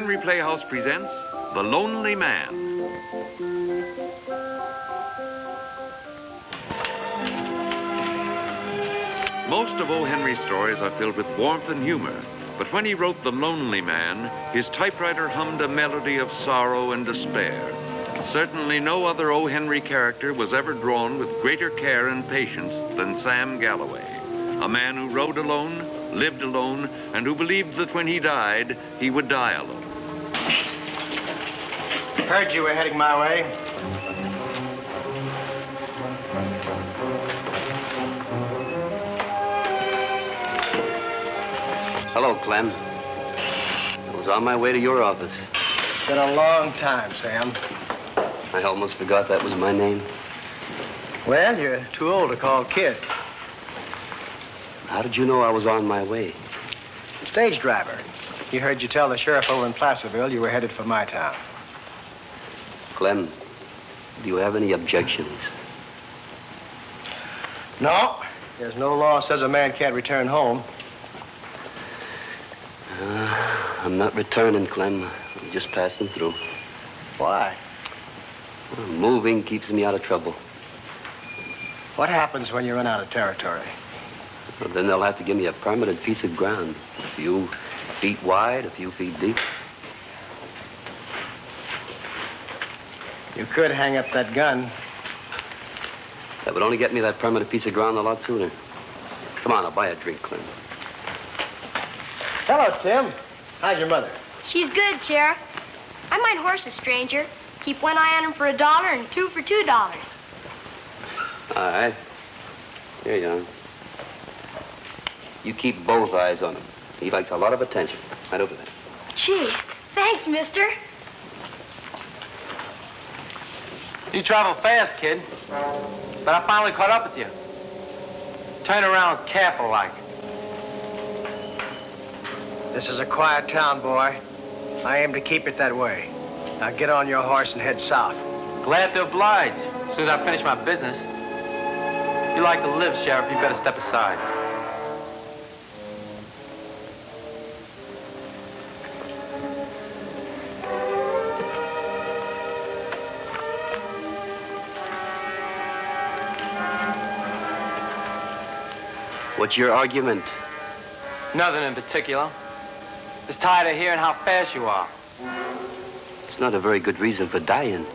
Henry Playhouse presents The Lonely Man. Most of O. Henry's stories are filled with warmth and humor, but when he wrote The Lonely Man, his typewriter hummed a melody of sorrow and despair. Certainly no other O. Henry character was ever drawn with greater care and patience than Sam Galloway, a man who rode alone, lived alone, and who believed that when he died, he would die alone. Heard you were heading my way. Hello, Clem. I was on my way to your office. It's been a long time, Sam. I almost forgot that was my name. Well, you're too old to call Kid. How did you know I was on my way? Stage driver. He heard you tell the sheriff over in Placerville you were headed for my town. Clem, do you have any objections? No. There's no law says a man can't return home. I'm not returning, Clem. I'm just passing through. Why? Well, moving keeps me out of trouble. What happens when you run out of territory? Well, then they'll have to give me a permanent piece of ground. A few feet wide, a few feet deep. You could hang up that gun. That would only get me that permanent piece of ground a lot sooner. Come on, I'll buy a drink, Clem. Hello, Tim. How's your mother? She's good, Sheriff. I might horse a stranger. Keep one eye on him for $1 and two for $2. All right. Here you are. You keep both eyes on him. He likes a lot of attention. Right over there. Gee, thanks, mister. You travel fast, kid. But I finally caught up with you. Turn around careful like. This is a quiet town, boy. I aim to keep it that way. Now get on your horse and head south. Glad to oblige. As soon as I finish my business. If you like to live, Sheriff, you better step aside. What's your argument? Nothing in particular. Just tired of hearing how fast you are. It's not a very good reason for dying.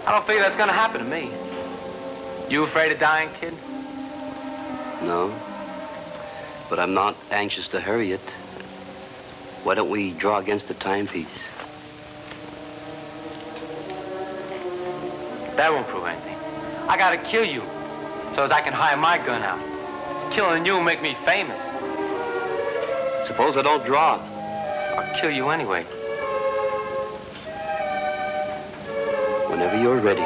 I don't figure that's gonna happen to me. You afraid of dying, kid? No. But I'm not anxious to hurry it. Why don't we draw against the timepiece? That won't prove anything. I gotta kill you so as I can hire my gun out. Killing you will make me famous. Suppose I don't draw. I'll kill you anyway. Whenever you're ready.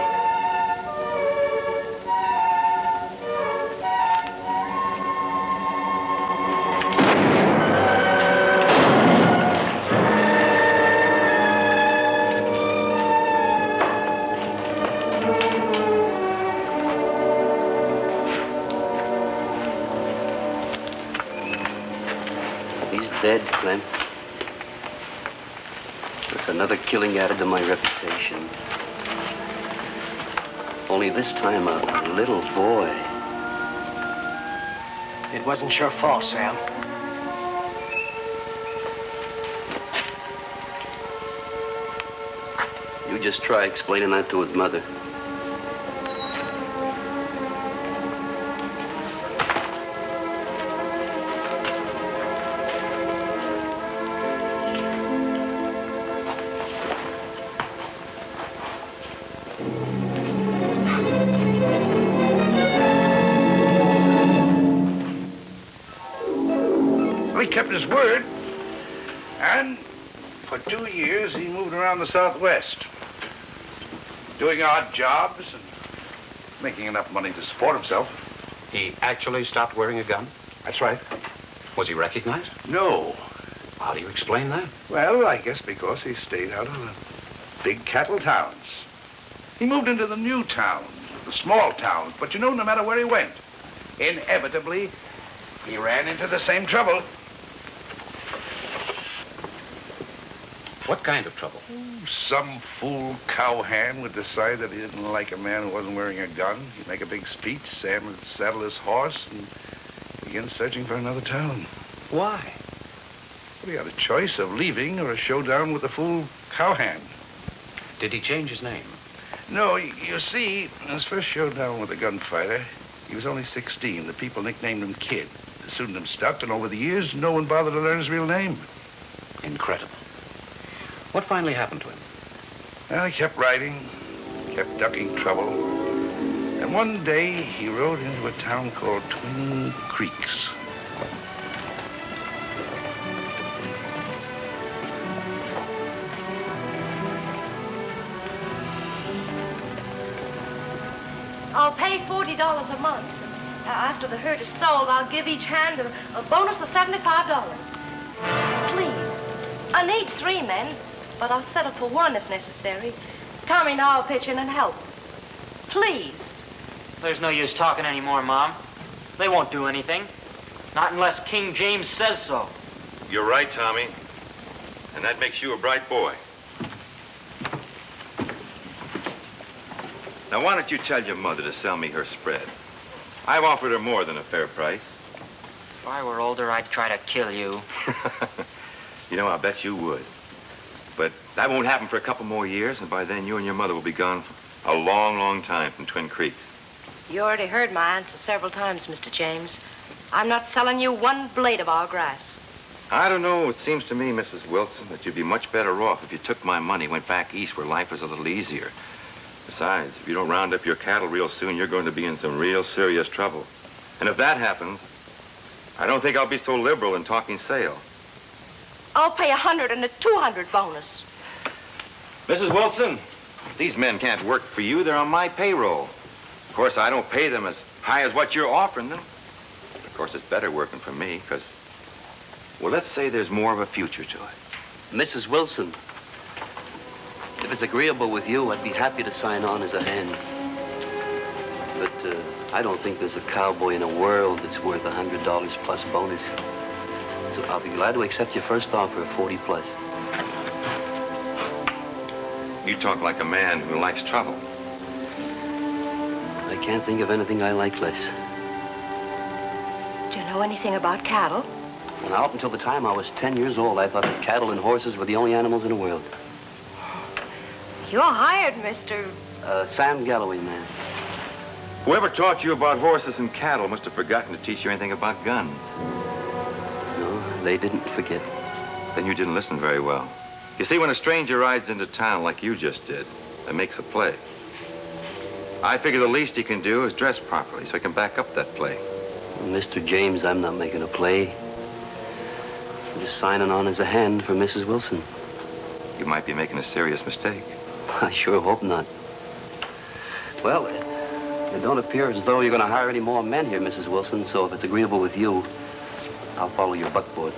Dead, Clem. That's another killing added to my reputation. Only this time a little boy. It wasn't your fault, Sam. You just try explaining that to his mother. Kept his word, and for 2 years he moved around the Southwest, doing odd jobs and making enough money to support himself. He actually stopped wearing a gun? That's right. Was he recognized? No. How do you explain that? Well, I guess because he stayed out of the big cattle towns. He moved into the new towns, the small towns, but you know, no matter where he went, inevitably, he ran into the same trouble. What kind of trouble? Some fool cowhand would decide that he didn't like a man who wasn't wearing a gun. He'd make a big speech. Sam would saddle his horse and begin searching for another town. Why? Well, he had a choice of leaving or a showdown with the fool cowhand. Did he change his name? No, you see, in his first showdown with the gunfighter, he was only 16. The people nicknamed him Kid. The pseudonym stuck, and over the years, no one bothered to learn his real name. Incredible. What finally happened to him? Well, he kept riding, kept ducking trouble. And one day, he rode into a town called Twin Creeks. I'll pay $40 a month. After the herd is sold, I'll give each hand a bonus of $75. Please. I need 3 men, but I'll settle for 1 if necessary. Tommy and I'll pitch in and help. Please. There's no use talking anymore, Mom. They won't do anything. Not unless King James says so. You're right, Tommy. And that makes you a bright boy. Now, why don't you tell your mother to sell me her spread? I've offered her more than a fair price. If I were older, I'd try to kill you. You know, I bet you would. But that won't happen for a couple more years, and by then you and your mother will be gone for a long, long time from Twin Creeks. You already heard my answer several times, Mr. James. I'm not selling you 1 blade of our grass. I don't know. It seems to me, Mrs. Wilson, that you'd be much better off if you took my money, went back east where life was a little easier. Besides, if you don't round up your cattle real soon, you're going to be in some real serious trouble. And if that happens, I don't think I'll be so liberal in talking sale. I'll pay 100 and a 200 bonus. Mrs. Wilson, these men can't work for you. They're on my payroll. Of course, I don't pay them as high as what you're offering them. Of course, it's better working for me because, well, let's say there's more of a future to it. Mrs. Wilson, if it's agreeable with you, I'd be happy to sign on as a hand. But I don't think there's a cowboy in the world that's worth $100 plus bonus. So I'll be glad to accept your first offer of 40 plus. You talk like a man who likes trouble. I can't think of anything I like less. Do you know anything about cattle? And up until the time I was 10 years old, I thought that cattle and horses were the only animals in the world. You're hired, Mr. Sam Galloway, man. Whoever taught you about horses and cattle must have forgotten to teach you anything about guns. No, they didn't forget. Then you didn't listen very well. You see, when a stranger rides into town like you just did, and makes a play, I figure the least he can do is dress properly so he can back up that play. Mr. James, I'm not making a play. I'm just signing on as a hand for Mrs. Wilson. You might be making a serious mistake. I sure hope not. Well, it don't appear as though you're going to hire any more men here, Mrs. Wilson, so if it's agreeable with you, I'll follow your buckboard.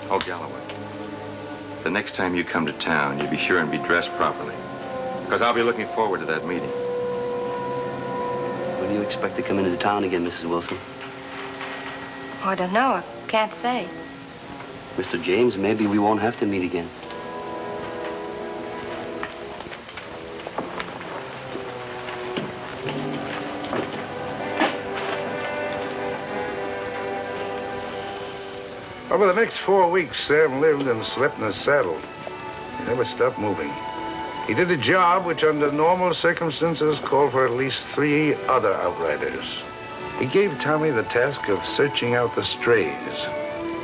Oh, Galloway, the next time you come to town, you be sure and be dressed properly, because I'll be looking forward to that meeting. When do you expect to come into town again, Mrs. Wilson? I don't know. I can't say. Mr. James, maybe we won't have to meet again. Over the next 4 weeks, Sam lived and slept in his saddle. He never stopped moving. He did a job which, under normal circumstances, called for at least 3 other outriders. He gave Tommy the task of searching out the strays,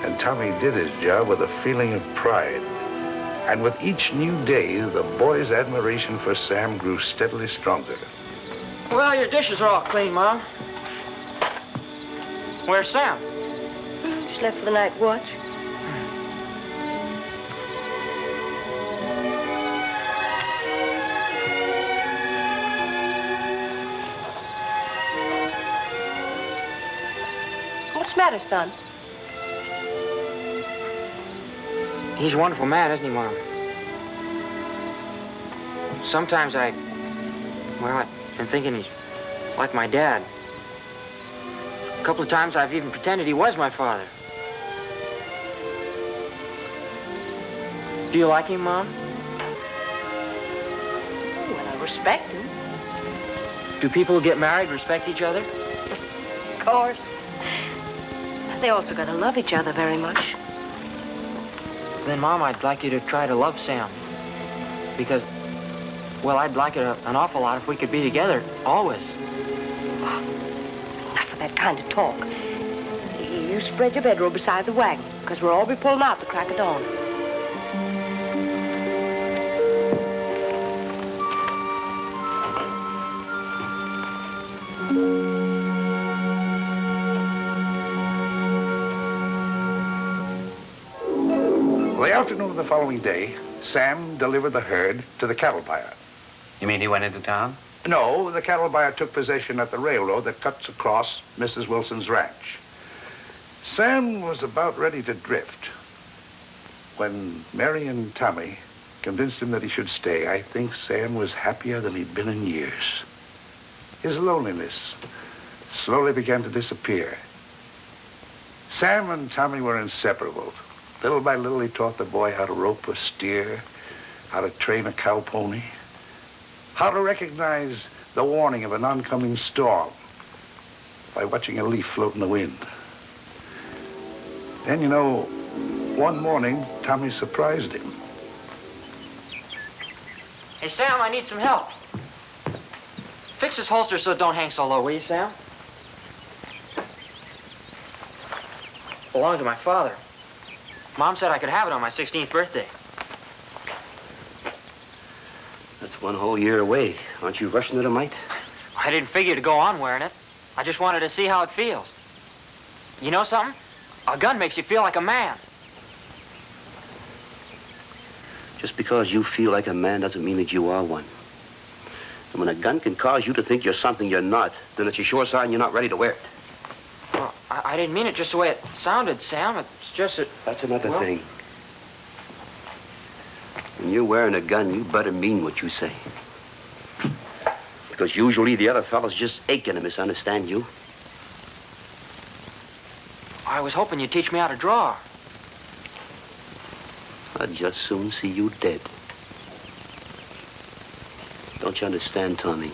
and Tommy did his job with a feeling of pride. And with each new day, the boy's admiration for Sam grew steadily stronger. Well, your dishes are all clean, Mom. Where's Sam? Just left for the night watch. What's the matter, son? He's a wonderful man, isn't he, Mom? Sometimes I've been thinking he's like my dad. A couple of times I've even pretended he was my father. Do you like him, Mom? Oh, well, I respect him. Do people who get married respect each other? Of course. They also gotta love each other very much. Then, Mom, I'd like you to try to love Sam. Because, well, I'd like it an awful lot if we could be together, always. Enough of that kind of talk. You spread your bedroll beside the wagon, because we'll all be pulling out the crack of dawn. The afternoon of the following day, Sam delivered the herd to the cattle buyer. You mean he went into town? No, the cattle buyer took possession at the railroad that cuts across Mrs. Wilson's ranch. Sam was about ready to drift when Marianne and Tommy convinced him that he should stay. I think Sam was happier than he'd been in years. His loneliness slowly began to disappear. Sam and Tommy were inseparable. Little by little, he taught the boy how to rope a steer, how to train a cow pony, how to recognize the warning of an oncoming storm by watching a leaf float in the wind. Then, you know, one morning, Tommy surprised him. Hey, Sam, I need some help. Fix this holster so it don't hang so low, will you, Sam? Belonged to my father. Mom said I could have it on my 16th birthday. That's one whole year away. Aren't you rushing it a mite? I didn't figure to go on wearing it. I just wanted to see how it feels. You know something? A gun makes you feel like a man. Just because you feel like a man doesn't mean that you are one. And when a gun can cause you to think you're something you're not, then it's a sure sign you're not ready to wear it. Well, I didn't mean it just the way it sounded, Sam. It's just that... That's another thing. When you're wearing a gun, you better mean what you say. Because usually the other fellas just aching to misunderstand you. I was hoping you'd teach me how to draw. I'd just soon see you dead. Don't you understand, Tommy?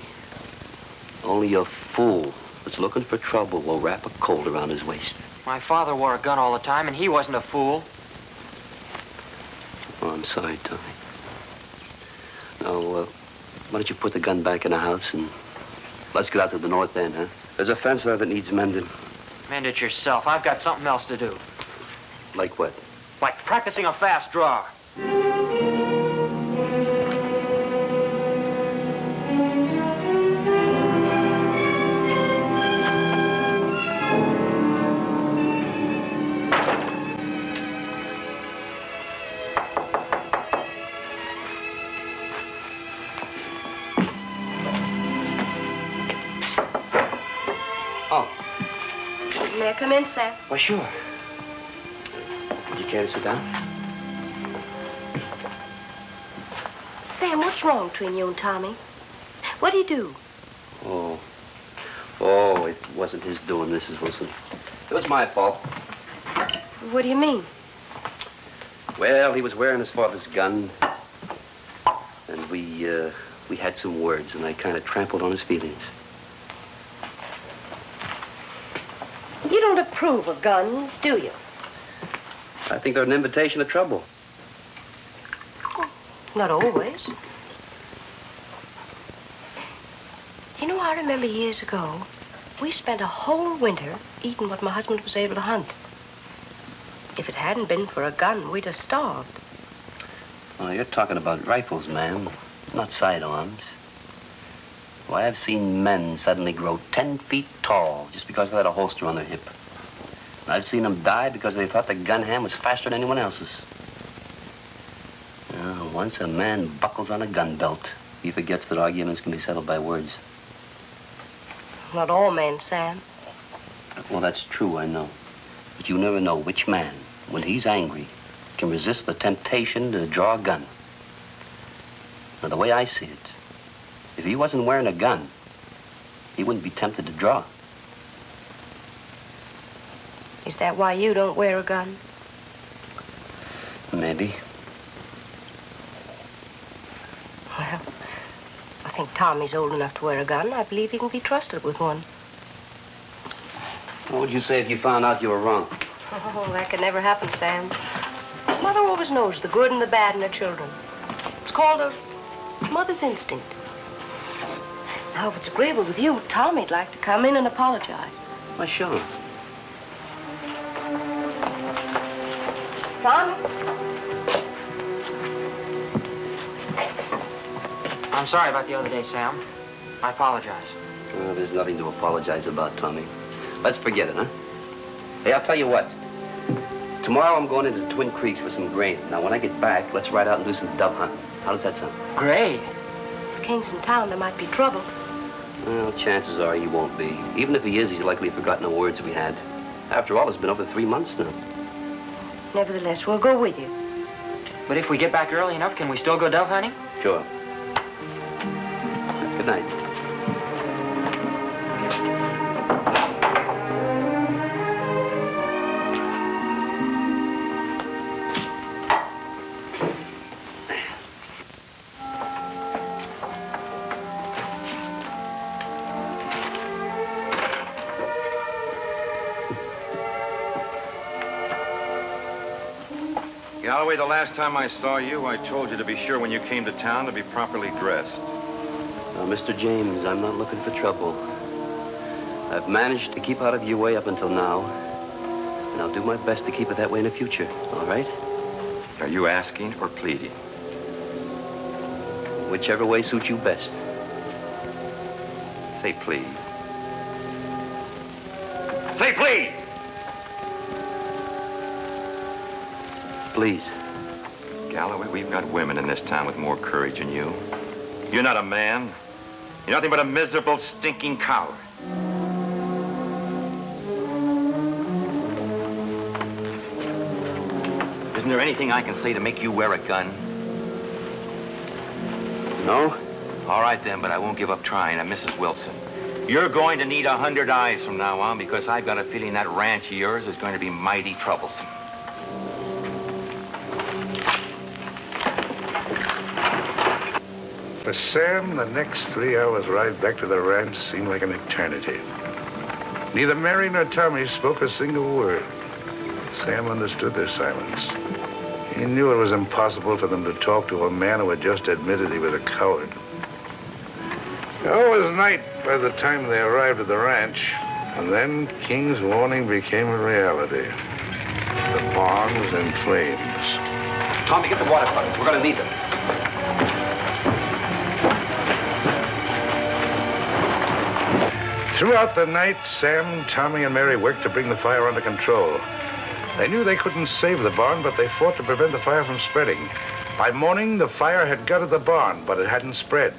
Only a fool that's looking for trouble will wrap a colt around his waist. My father wore a gun all the time, and he wasn't a fool. Oh, I'm sorry, Tommy. Now, why don't you put the gun back in the house and let's get out to the north end, huh? There's a fence there that needs mending. Mend it yourself. I've got something else to do. Like what? Like practicing a fast draw. May I come in, Sam? Why, sure. Would you care to sit down? Sam, what's wrong between you and Tommy? What do you do? Oh, it wasn't his doing, Mrs. Wilson. It was my fault. What do you mean? Well, he was wearing his father's gun, and we had some words, and I kind of trampled on his feelings. You don't approve of guns, do you? I think they're an invitation to trouble. Not always. You know, I remember years ago, we spent a whole winter eating what my husband was able to hunt. If it hadn't been for a gun, we'd have starved. Oh, you're talking about rifles, ma'am, not sidearms. Why, I've seen men suddenly grow 10 feet tall just because they had a holster on their hip. And I've seen them die because they thought the gun hand was faster than anyone else's. Once a man buckles on a gun belt, he forgets that arguments can be settled by words. Not all men, Sam. Well, that's true, I know. But you never know which man, when he's angry, can resist the temptation to draw a gun. Now, the way I see it, if he wasn't wearing a gun, he wouldn't be tempted to draw. Is that why you don't wear a gun? Maybe. Well, I think Tommy's old enough to wear a gun. I believe he can be trusted with one. What would you say if you found out you were wrong? Oh, that could never happen, Sam. Mother always knows the good and the bad in her children. It's called a mother's instinct. Now, if it's agreeable with you, Tommy'd like to come in and apologize. Why, sure. Tommy? I'm sorry about the other day, Sam. I apologize. Well, there's nothing to apologize about, Tommy. Let's forget it, huh? Hey, I'll tell you what. Tomorrow I'm going into Twin Creeks for some grain. Now, when I get back, let's ride out and do some dove hunting. How does that sound? Great. If King's in town, there might be trouble. Well, chances are he won't be. Even if he is, he's likely forgotten the words we had. After all, it's been over 3 months now. Nevertheless, we'll go with you. But if we get back early enough, can we still go dove hunting? Sure. Good night. Galloway, the last time I saw you, I told you to be sure when you came to town to be properly dressed. Now, Mr. James, I'm not looking for trouble. I've managed to keep out of your way up until now, and I'll do my best to keep it that way in the future, all right? Are you asking or pleading? Whichever way suits you best. Say please. Say please! Please. Galloway, we've got women in this town with more courage than you. You're not a man. You're nothing but a miserable, stinking coward. Isn't there anything I can say to make you wear a gun? No? All right, then, but I won't give up trying. I'm Mrs. Wilson. You're going to need 100 eyes from now on because I've got a feeling that ranch of yours is going to be mighty troublesome. For Sam, the next 3 hours ride back to the ranch seemed like an eternity. Neither Mary nor Tommy spoke a single word. Sam understood their silence. He knew it was impossible for them to talk to a man who had just admitted he was a coward. It was night by the time they arrived at the ranch, and then King's warning became a reality. The barn was in flames. Tommy, get the water buckets. We're going to need them. Throughout the night, Sam, Tommy, and Mary worked to bring the fire under control. They knew they couldn't save the barn, but they fought to prevent the fire from spreading. By morning, the fire had gutted the barn, but it hadn't spread.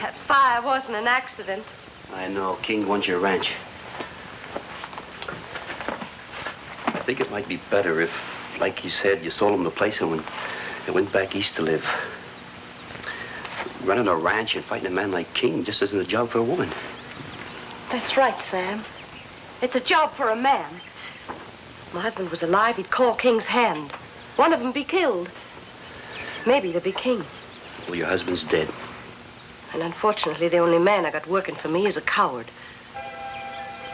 That fire wasn't an accident. I know. King wants your ranch. I think it might be better if, like he said, you sold him the place and went back east to live. Running a ranch and fighting a man like King just isn't a job for a woman. That's right, Sam. It's a job for a man. If my husband was alive, he'd call King's hand. One of them be killed. Maybe to be king. Well, your husband's dead. And unfortunately, the only man I got working for me is a coward.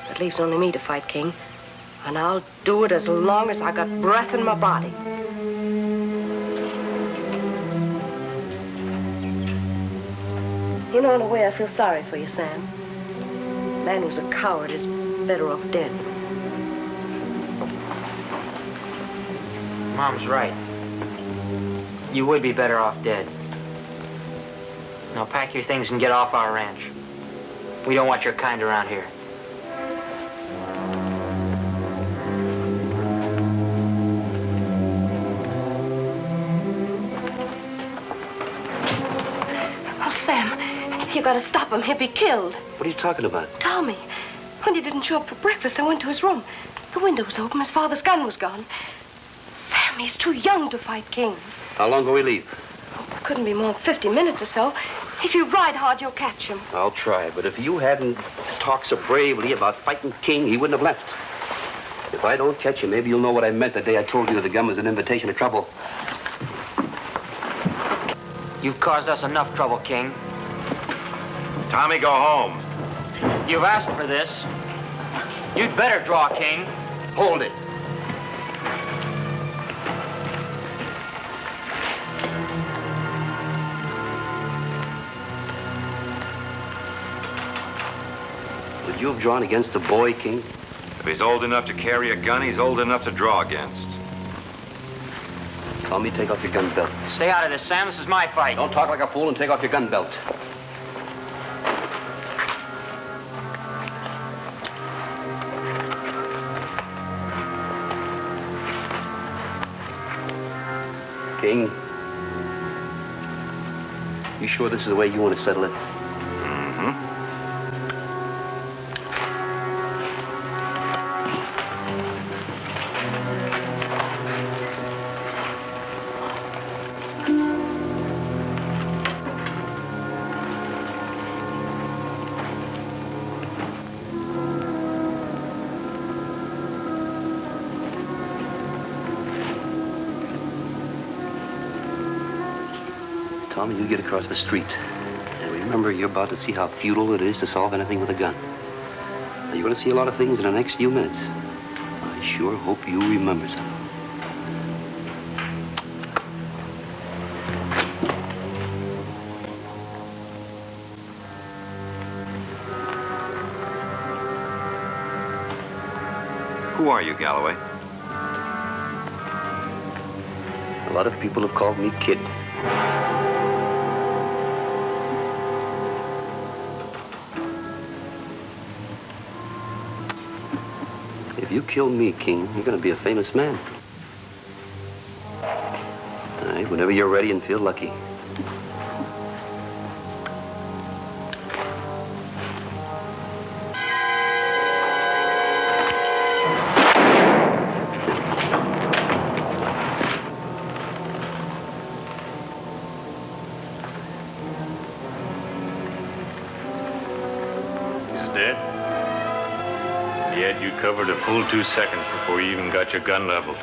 That leaves only me to fight King. And I'll do it as long as I got breath in my body. You know, in a way, I feel sorry for you, Sam. A man who's a coward is better off dead. Mom's right. You would be better off dead. Now pack your things and get off our ranch. We don't want your kind around here. Oh, Sam, you gotta stop him. He'll be killed. What are you talking about? Tommy, when he didn't show up for breakfast, I went to his room. The window was open. His father's gun was gone. Sam, he's too young to fight King. How long will we leave? Couldn't be more than 50 minutes or so. If you ride hard, you'll catch him. I'll try, but if you hadn't talked so bravely about fighting King, he wouldn't have left. If I don't catch him, maybe you'll know what I meant the day I told you that the gun was an invitation to trouble. You've caused us enough trouble, King. Tommy, go home. You've asked for this. You'd better draw, King. Hold it. Would you have drawn against the boy, King? If he's old enough to carry a gun, he's old enough to draw against. Tommy, take off your gun belt. Stay out of this, Sam. This is my fight. Don't talk like a fool and take off your gun belt. King, you sure this is the way you want to settle it? Mm-hmm. Tommy, you get across the street. And remember, you're about to see how futile it is to solve anything with a gun. Now, you're going to see a lot of things in the next few minutes. I sure hope you remember some. Who are you, Galloway? A lot of people have called me Kid. If you kill me, King, you're going to be a famous man. All right, whenever you're ready and feel lucky. Covered a full 2 seconds before you even got your gun leveled.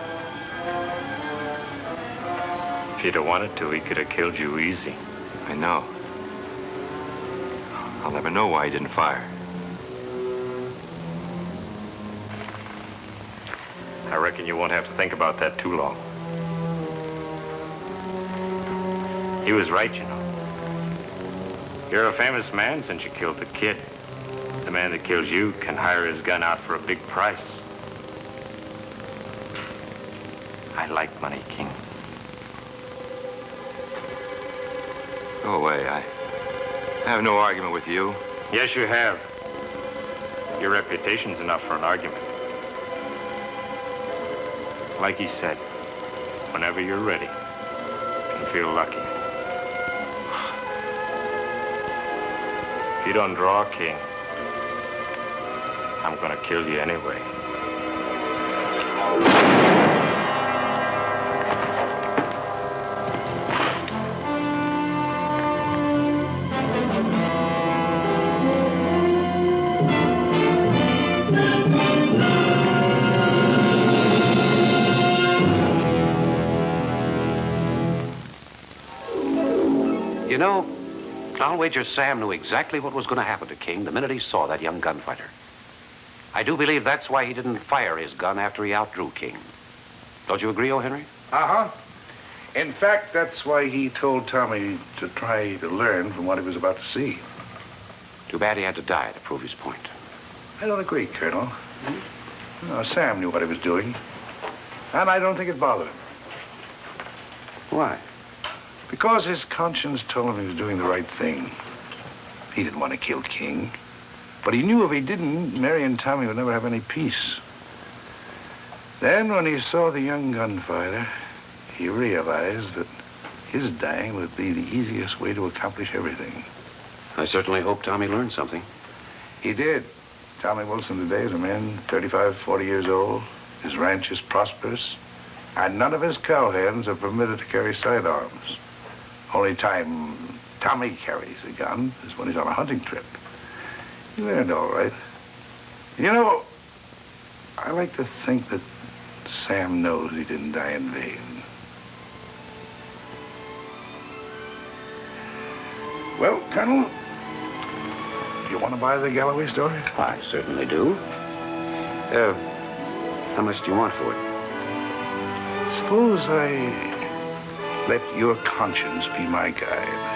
If he'd have wanted to, he could have killed you easy. I know. I'll never know why he didn't fire. I reckon you won't have to think about that too long. He was right, you know. You're a famous man since you killed the kid. The man that kills you can hire his gun out for a big price. I like money, King. Go away. I have no argument with you. Yes, you have. Your reputation's enough for an argument. Like he said, whenever you're ready and feel lucky. If you don't draw, King, I'm gonna kill you anyway. You know, I'll wager Sam knew exactly what was going to happen to King the minute he saw that young gunfighter. I do believe that's why he didn't fire his gun after he outdrew King. Don't you agree, O. Henry? Uh-huh. In fact, that's why he told Tommy to try to learn from what he was about to see. Too bad he had to die to prove his point. I don't agree, Colonel. No, Sam knew what he was doing. And I don't think it bothered him. Why? Because his conscience told him he was doing the right thing. He didn't want to kill King. But he knew if he didn't, Mary and Tommy would never have any peace. Then, when he saw the young gunfighter, he realized that his dying would be the easiest way to accomplish everything. I certainly hope Tommy learned something. He did. Tommy Wilson today is a man 35, 40 years old. His ranch is prosperous. And none of his cowhands are permitted to carry sidearms. Only time Tommy carries a gun is when he's on a hunting trip. He learned all right. You know, I like to think that Sam knows he didn't die in vain. Well, Colonel, you want to buy the Galloway story? I certainly do. How much do you want for it? Suppose I let your conscience be my guide.